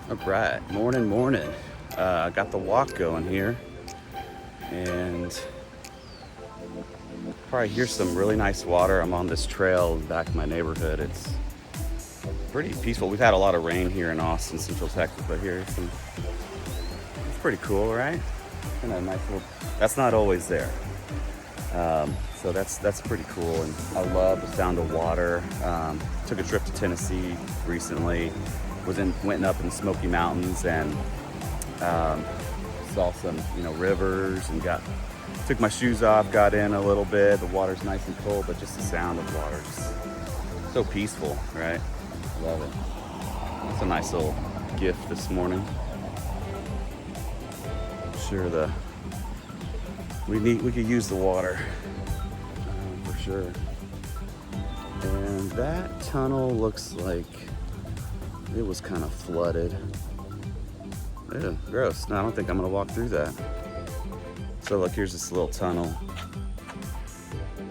All right, morning. I got the walk going here, and probably hear some really nice water. I'm on this trail in the back of my neighborhood. It's pretty peaceful. We've had a lot of rain here in Austin, Central Texas, but it's pretty cool, right? Kind of nice little. That's not always there, so that's pretty cool. And I love the sound of water. Took a trip to Tennessee recently. Went up in the Smoky Mountains and saw some rivers and took my shoes off, got in a little bit. The water's nice and cold, but just the sound of water, just so peaceful, right? Love it. That's a nice little gift this morning. Sure, we could use the water for sure. And that tunnel looks like it was kind of flooded. Ew, gross. No, I don't think I'm gonna walk through that. So look, here's this little tunnel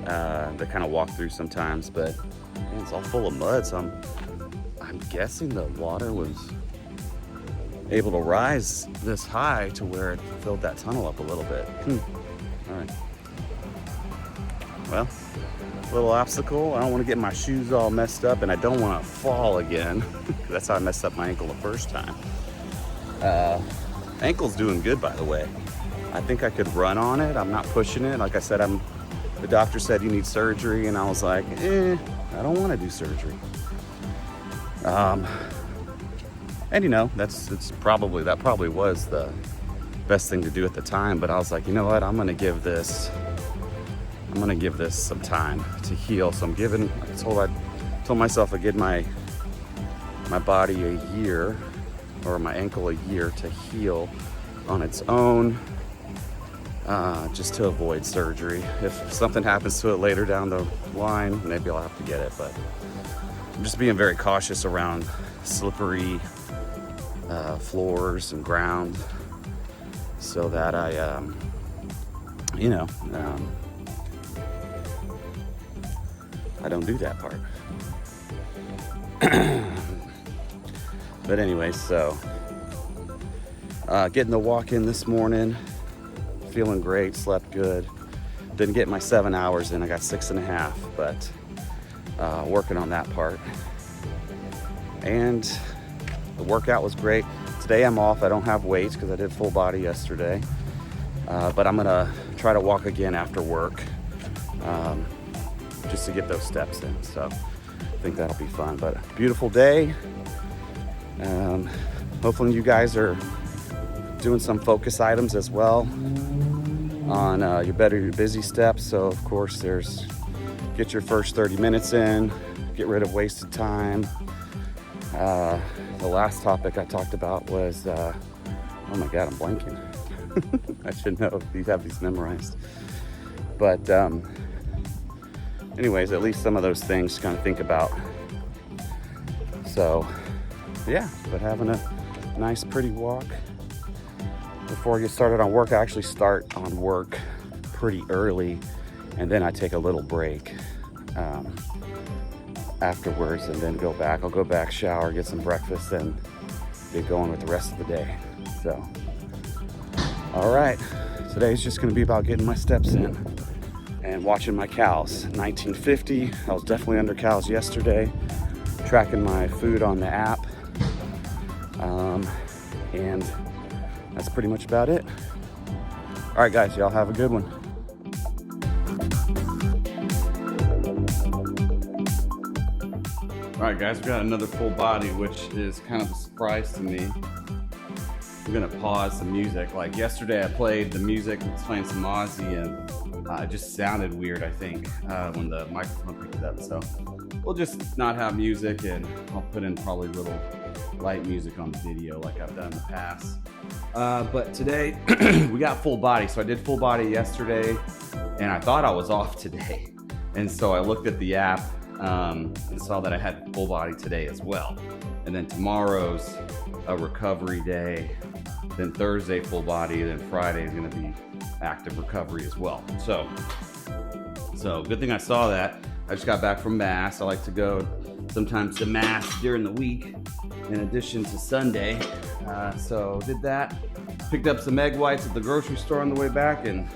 that kind of walk through sometimes, but man, it's all full of mud. So I'm guessing the water was able to rise this high to where it filled that tunnel up a little bit. All right. Well, little obstacle. I don't want to get my shoes all messed up, and I don't want to fall again. That's how I messed up my ankle the first time. Ankle's doing good, by the way. I think I could run on it. I'm not pushing it. Like I said, the doctor said you need surgery, and I was like, I don't want to do surgery. And that probably was the best thing to do at the time. But I was like, you know what? I'm gonna give this some time to heal. So I told myself I'd give my body a year, or my ankle a year, to heal on its own, just to avoid surgery. If something happens to it later down the line, maybe I'll have to get it, but I'm just being very cautious around slippery floors and ground, so that I don't do that part. But anyway, so getting the walk in this morning, feeling great, slept good. Didn't get my 7 hours in, I got 6.5, but working on that part. And the workout was great. Today I'm off, I don't have weights because I did full body yesterday. But I'm gonna try to walk again after work, just to get those steps in. So I think that'll be fun. But beautiful day. Hopefully you guys are doing some focus items as well on your busy steps. So of course get your first 30 minutes in, get rid of wasted time. The last topic I talked about was, oh my God, I'm blanking. I should know if you have these memorized. But anyways, at least some of those things to kind of think about. So yeah, but having a nice, pretty walk. Before I get started on work, I actually start on work pretty early, and then I take a little break afterwards, and then I'll go back, shower, get some breakfast, and get going with the rest of the day. So, all right, today's just gonna be about getting my steps in and watching my cows. 1950, I was definitely under cows yesterday, tracking my food on the app. And that's pretty much about it. All right, guys, y'all have a good one. All right, guys, we got another full body, which is kind of a surprise to me. I'm gonna pause the music. Like yesterday, I played the music, I was playing some Ozzy, and it just sounded weird, I think, when the microphone picked it up. So we'll just not have music, and I'll put in probably little light music on the video like I've done in the past. But today we got full body. So I did full body yesterday, and I thought I was off today. And so I looked at the app and saw that I had full body today as well. And then tomorrow's a recovery day. Then Thursday, full body. Then Friday is going to be active recovery as well. So good thing I saw that. I just got back from Mass. I like to go sometimes to Mass during the week. in addition to Sunday. So did that. Picked up some egg whites at the grocery store on the way back and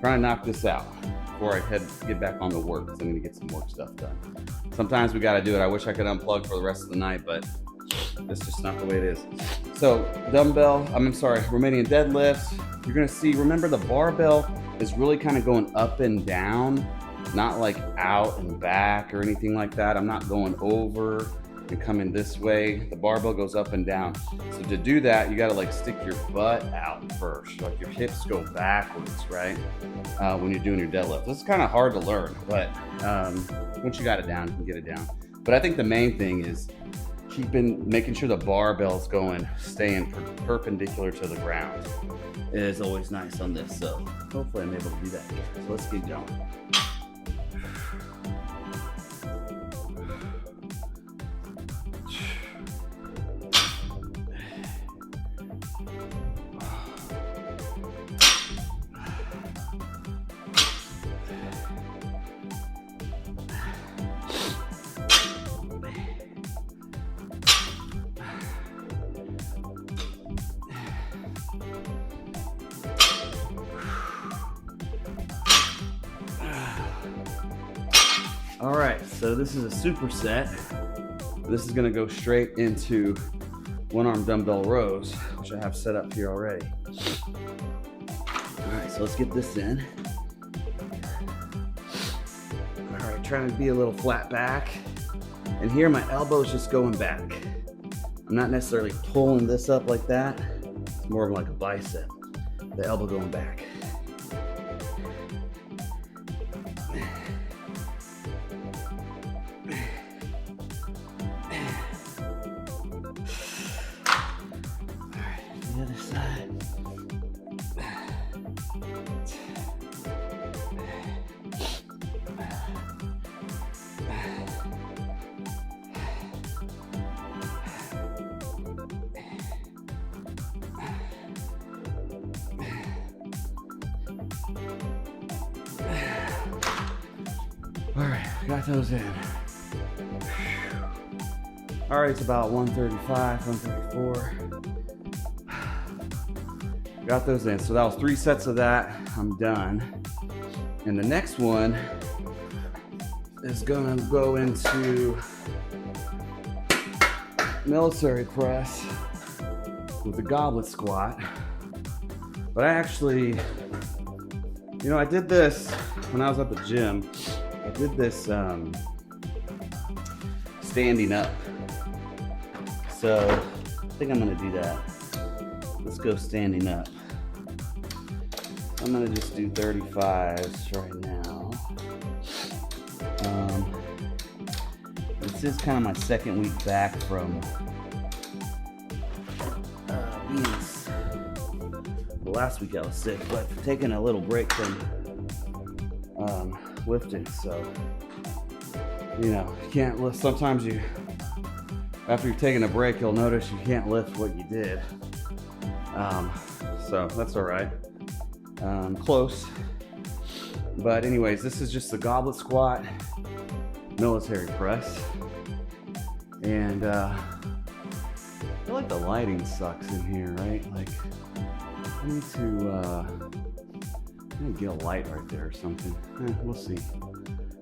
trying to knock this out before I get back on the work, because I'm gonna get some work stuff done. Sometimes we gotta do it. I wish I could unplug for the rest of the night, but it's just not the way it is. So Romanian deadlifts. You're gonna see, remember the barbell is really kind of going up and down, not like out and back or anything like that. I'm not going over and coming this way. The barbell goes up and down. So to do that, you gotta like stick your butt out first. Like your hips go backwards, right? When you're doing your deadlift. This is kind of hard to learn, but once you got it down, you can get it down. But I think the main thing is making sure the barbell's staying perpendicular to the ground is always nice on this. So hopefully I'm able to do that here. So let's keep going. All right, so this is a superset. This is gonna go straight into one arm dumbbell rows, which I have set up here already. All right, so let's get this in. All right, trying to be a little flat back. And here my elbow's just going back. I'm not necessarily pulling this up like that. It's more of like a bicep. The elbow going back. The other side. All right, got those in. All right, it's about 135, 134. Got those in. So that was 3 sets of that. I'm done. And the next one is gonna go into military press with the goblet squat. But I actually, I did this when I was at the gym. I did this standing up. So I think I'm gonna do that. Let's go standing up. I'm gonna just do 35s right now. This is kind of my second week back from last week I was sick, but taking a little break from lifting. So, you can't lift. Sometimes after you've taken a break, you'll notice you can't lift what you did. So that's all right. Close. But anyways, this is just the goblet squat, military press. And I feel like the lighting sucks in here, right? Like, I need to get a light right there or something. We'll see.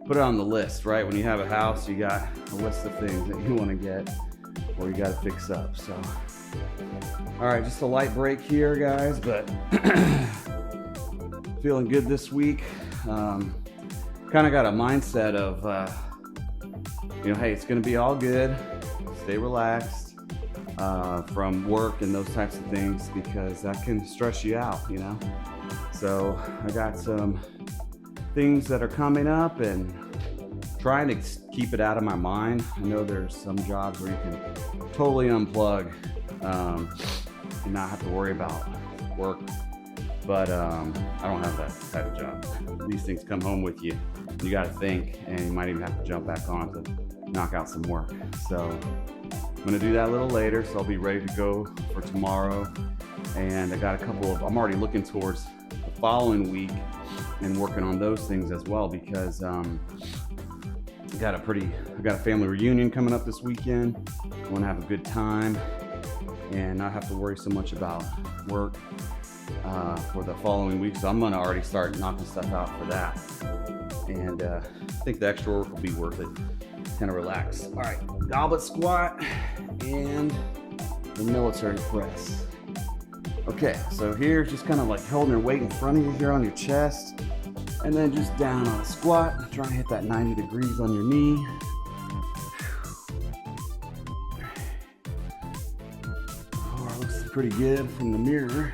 Put it on the list, right? When you have a house, you got a list of things that you want to get or you got to fix up. So, all right, just a light break here, guys, but feeling good this week. Kind of got a mindset of, hey, it's going to be all good. Stay relaxed from work and those types of things, because that can stress you out, So I got some things that are coming up and trying to keep it out of my mind. I know there's some jobs where you can totally unplug and not have to worry about work, but I don't have that type of job. These things come home with you. You got to think, and you might even have to jump back on to knock out some work. So I'm gonna do that a little later, so I'll be ready to go for tomorrow. And I got I'm already looking towards the following week and working on those things as well, because I got a family reunion coming up this weekend. I want to have a good time and not have to worry so much about work for the following week. So I'm gonna already start knocking stuff out for that. And I think the extra work will be worth it. Kind of relax. All right, goblet squat and the military press. Okay, so here, just kind of like holding your weight in front of you here on your chest, and then just down on a squat, trying to hit that 90 degrees on your knee. Oh, looks pretty good from the mirror.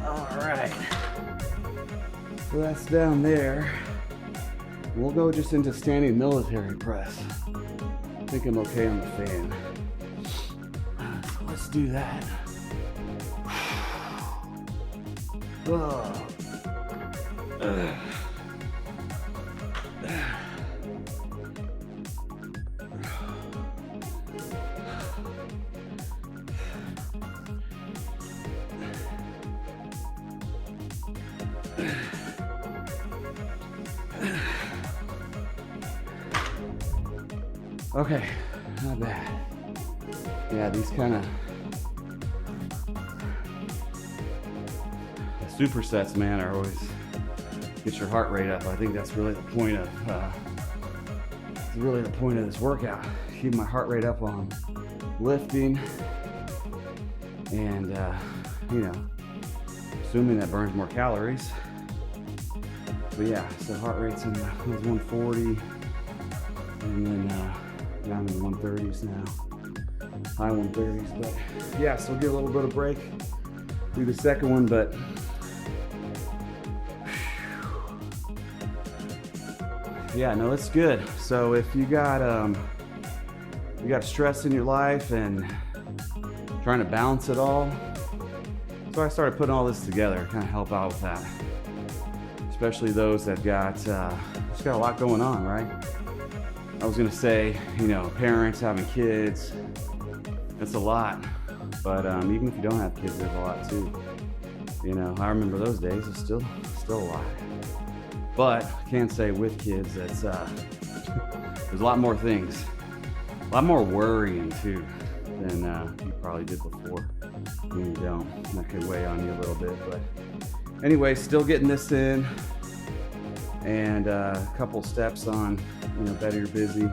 All right, so that's down there. We'll go just into standing military press. I think I'm okay on the fan. So let's do that. Oh. Okay, not bad. Yeah, these kind of supersets, man, are always get your heart rate up. I think that's really the point of this workout. Keep my heart rate up on lifting, and assuming that burns more calories. But yeah, so heart rate's in 140, and then down in the 130s now, high 130s. But yeah, so we'll get a little bit of break, do the second one. But yeah, no, it's good. So if you got stress in your life and trying to balance it all, so I started putting all this together, kind of help out with that. Especially those that got just got a lot going on, right? I was gonna say, parents having kids, it's a lot. But even if you don't have kids, there's a lot too. I remember those days. It's still a lot. But I can say with kids, it's there's a lot more things, a lot more worrying too than you probably did before when you don't. That could weigh on you a little bit. But anyway, still getting this in, and a couple steps on, better you're busy.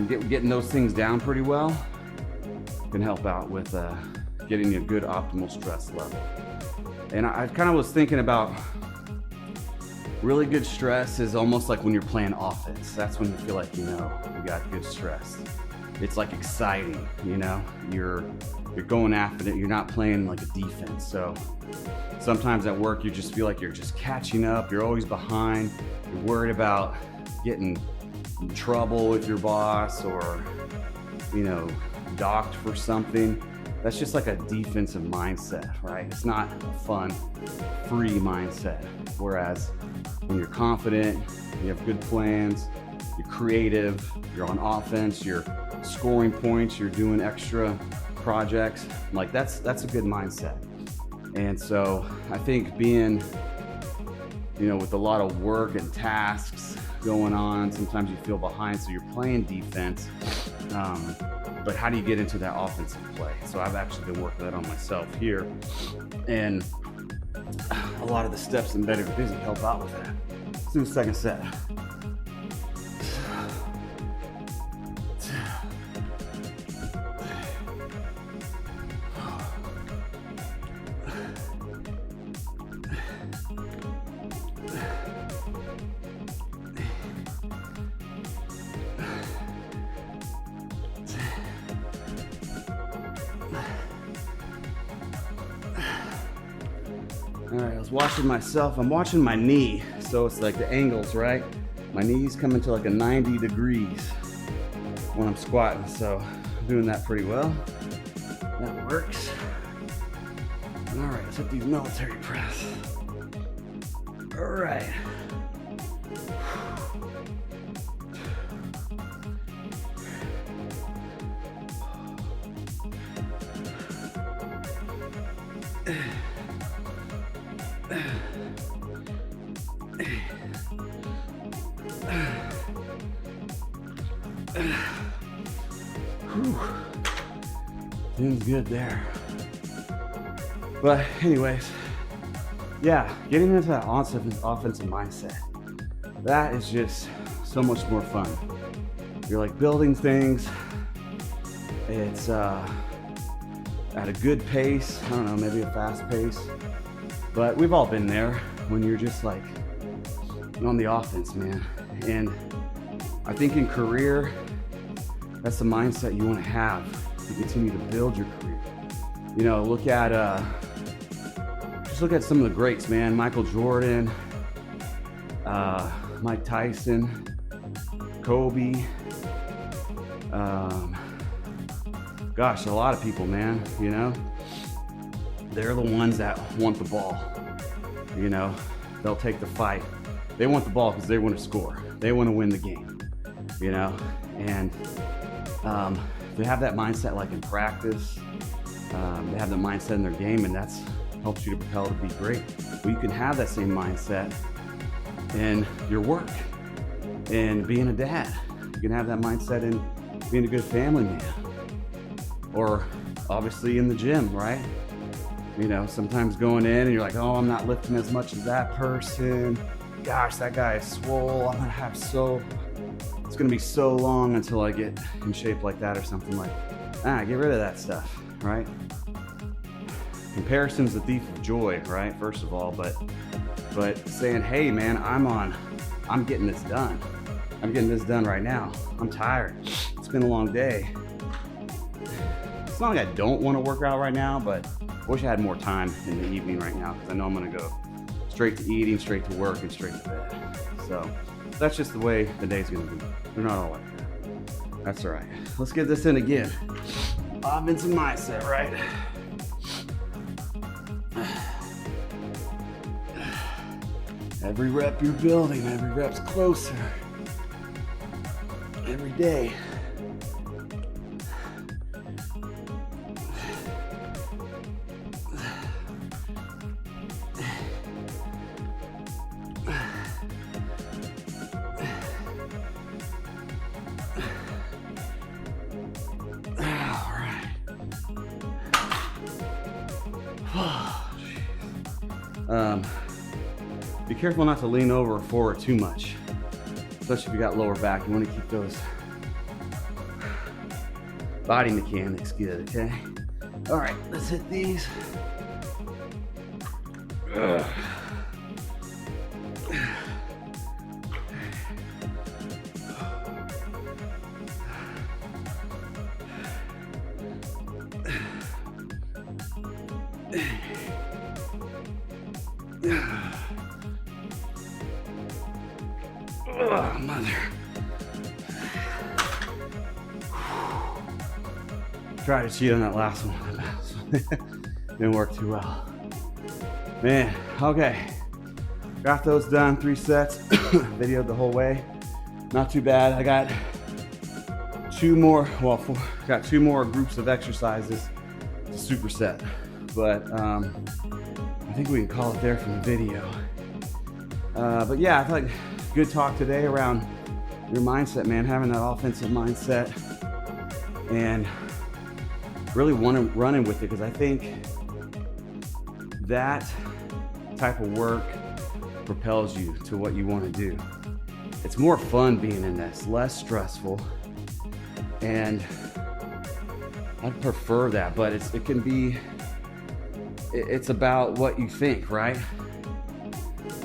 Getting those things down pretty well can help out with getting a good optimal stress level. And I kind of was thinking about really good stress is almost like when you're playing offense. That's when you feel like you got good stress. It's like exciting, you're going after it. You're not playing like a defense. So sometimes at work you just feel like you're just catching up. You're always behind. You're worried about getting in trouble with your boss or docked for something. That's just like a defensive mindset, right? It's not a fun, free mindset. Whereas when you're confident, you have good plans, you're creative, you're on offense, you're scoring points, you're doing extra projects, like that's a good mindset. And so I think being, with a lot of work and tasks going on, sometimes you feel behind, so you're playing defense. But how do you get into that offensive play? So I've actually been working that on myself here, and a lot of the steps in Better Busy help out with that. Let's do the second set. All right, I was watching myself. I'm watching my knee. So it's like the angles, right? My knees come into like a 90 degrees when I'm squatting. So I'm doing that pretty well. That works. All right, let's hit these military press. All right. Seems good there. But anyways, yeah, getting into that offensive mindset, that is just so much more fun. You're like building things. It's at a good pace. I don't know, maybe a fast pace. But we've all been there when you're just like on the offense, man. And I think in career, that's the mindset you want to have to continue to build your career. You know, just look at some of the greats, man. Michael Jordan, Mike Tyson, Kobe. Gosh, a lot of people, man, you know, they're the ones that want the ball. You know, they'll take the fight. They want the ball because they want to score. They want to win the game, you know, and they have that mindset like in practice. They have the mindset in their game, and that's helps you to propel to be great. Well, you can have that same mindset in your work and being a dad. You can have that mindset in being a good family man, or obviously in the gym, right? You know, sometimes going in and you're like, oh, I'm not lifting as much as that person. Gosh, that guy is swole. I'm gonna have it's gonna be so long until I get in shape like that or something. Like, get rid of that stuff, right? Comparison's the thief of joy, right? First of all, but saying, hey man, I'm getting this done. I'm getting this done right now. I'm tired. It's been a long day. It's not like I don't want to work out right now, but I wish I had more time in the evening right now, because I know I'm gonna go straight to eating, straight to work, and straight to bed. So that's just the way the day's gonna be. They're not all like that. That's all right. Let's get this in again. Offensive mindset, right? Every rep you're building, every rep's closer. Every day. Be careful not to lean over or forward too much, especially if you got lower back. You want to keep those body mechanics good, okay? All right, let's hit these. Oh, mother. Try to cheat on that last one. Didn't work too well. Man, okay. Got those done, 3 sets. Videoed the whole way. Not too bad. I got 2 more, got 2 more groups of exercises to superset. But I think we can call it there from the video. But yeah, I feel like good talk today around your mindset, man, having that offensive mindset and really running with it, because I think that type of work propels you to what you want to do. It's more fun being in this, less stressful, and I'd prefer that, but it can be, it's about what you think, right?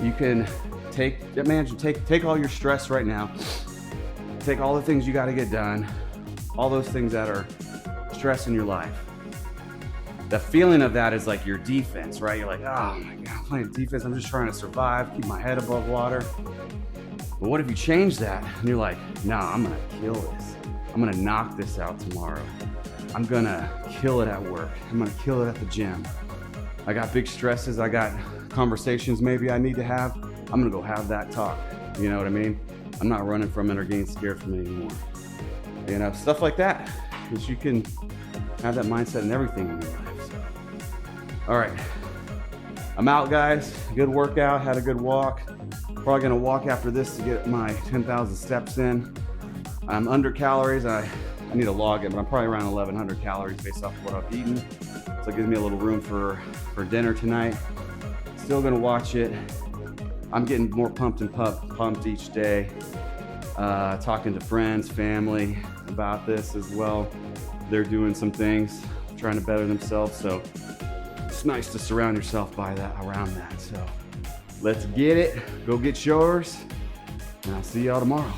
You can take all your stress right now, take all the things you got to get done, all those things that are stress in your life. The feeling of that is like your defense, right? You're like, oh my God, I'm playing defense. I'm just trying to survive, keep my head above water. But what if you change that and you're like, nah, I'm going to kill this. I'm going to knock this out tomorrow. I'm going to kill it at work. I'm going to kill it at the gym. I got big stresses. I got conversations maybe I need to have. I'm gonna go have that talk. You know what I mean? I'm not running from it or getting scared from it anymore. You know, stuff like that. Because you can have that mindset in everything in your life. So. All right, I'm out, guys. Good workout, had a good walk. Probably gonna walk after this to get my 10,000 steps in. I'm under calories. I need to log it, but I'm probably around 1,100 calories based off of what I've eaten. So it gives me a little room for dinner tonight. Still gonna watch it. I'm getting more pumped and pumped each day. Talking to friends, family about this as well. They're doing some things, trying to better themselves. So it's nice to surround yourself by that, around that. So let's get it. Go get yours. And I'll see y'all tomorrow.